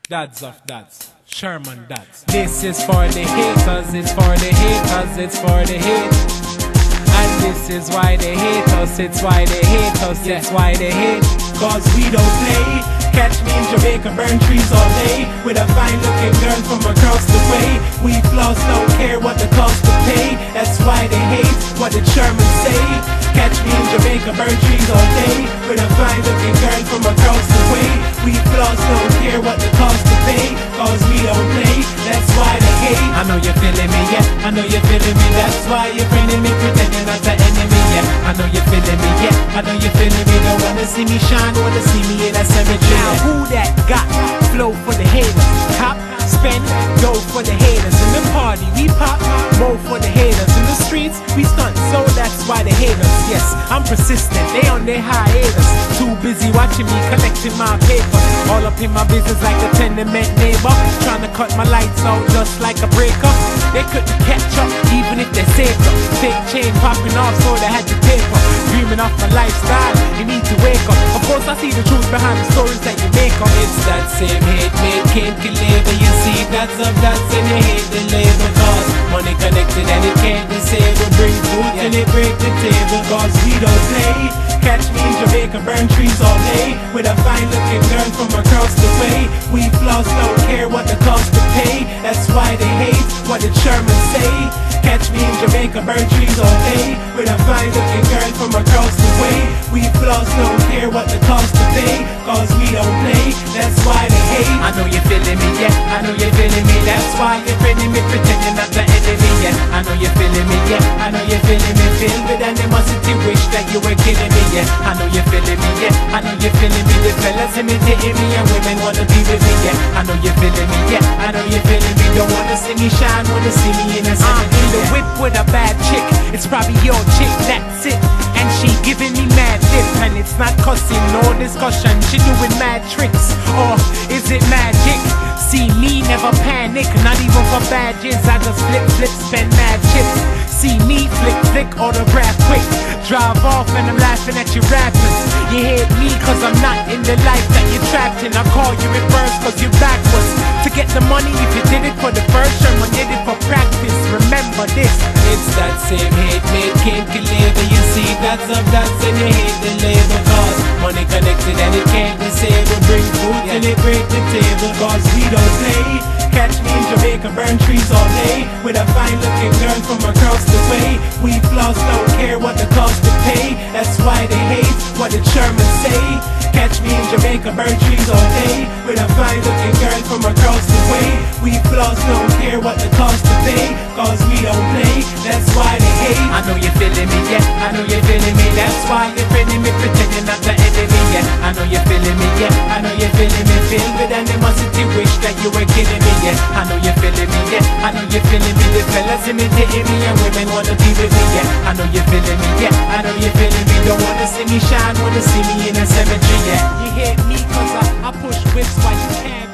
Dadz of Dadz, Shermon Dadz. This is for the haters, it's for the haters, it's for the hate. And this is why they hate us, it's why they hate us, it's why they hate. Cause we don't play. Catch me in Jamaica, burn trees all day, with a fine looking girl from across the way. We floss, don't care what the cost to pay. That's why they hate what the Shermans say. Catch me in Jamaica, burn trees all day, with a fine looking girl from across the way. We floss, don't care what the cost to pay. Cause we don't play, that's why they hate. I know you're feeling me, yeah, I know you're feeling me. That's why you're friending me, pretending not the enemy, yeah. I know you're feeling me, yeah, I know you're feeling me. Don't wanna see me shine, wanna see me in a cemetery. Now who that got flow for the haters? Cop, spend, dough for the haters. In the party we pop, more for the haters. In the streets we stunt, so that's why they hate us. Yes, I'm persistent, they on their hiatus. Too busy watching me collecting my paper. All up in my business like a tenement neighbor, trying to cut my lights out just like a breaker. They couldn't catch up even if they saved up. Fake chain popping off so they had to paper. Dreaming of my lifestyle, you need to wake up. Of course I see the truth behind the stories that you make up. It's that same hate making labor. You see that's of Dadz and you hate the labor. Cause money connected and it can't disable. Bring food till it break the table. Cause we don't play. Catch me in Jamaica, burn trees all day, with a fine looking girl from across the way. We floss, don't care what the cost to pay. That's why they hate what the Shermans say. Catch me in Jamaica, burn trees all day, with a fine looking girl from across the way. We floss, don't care what the cost to pay. Cause we don't play, that's why they hate. I know you're feeling me, yeah, I know you're feeling me. That's why you're friending me, pretending not the enemy, yeah. I know you're feeling me, yeah, I know you're feeling me. Filled with animosity, wish that you were killing me, yeah. I know you're feeling me, yeah, I know you're feeling me. The fellas imitating me and women wanna be with me, yeah. I know you're feeling me, yeah, I know you're feeling me. Don't wanna see me shine, wanna see me in a cemetery. In the whip with a bad chick, it's probably your chick, that's it. And she giving me mad lip, and it's not cussing, no discussion. She doing mad tricks, or is it magic? See me never panic, not even for badges. I just flip, spend mad chips. See me flick, autograph quick. Drive off and I'm laughing at your rappers. You hate me cause I'm not in the life that you're trapped in. I call you reverse cause you're backwards. To get the money if you did it for the first time, I did it for practice. Remember this. It's that same hate making labor. You see that's of Dadz and you hate the labor. Cause money connected and it can't disable. Bring food till it break the table. Cause we don't play. Catch me in Jamaica, burn trees all day, with a fine looking girl from across the way. We floss, don't care what the cost to pay. That's why they hate what the Shermans say. Catch me in Jamaica, burn trees all day, with a fine looking girl from across the way. We floss, don't care what the cost to pay. Cause we don't play, that's why they hate. I know you're feeling me, yeah, I know you're feeling me. That's why you're friending me, pretending not the enemy, yeah. I know you're feeling me, yeah, I know you're feeling me. Filled with animosity, wish that you were killing me, yeah. I know you're feeling me, yeah, I know you're feeling me. The fellas imitating me and women wanna be with me, yeah. I know you're feeling me, yeah, I know you're feeling me. Don't wanna see me shine, wanna see me in a cemetery, yeah. You hate me cause I push whips while you can.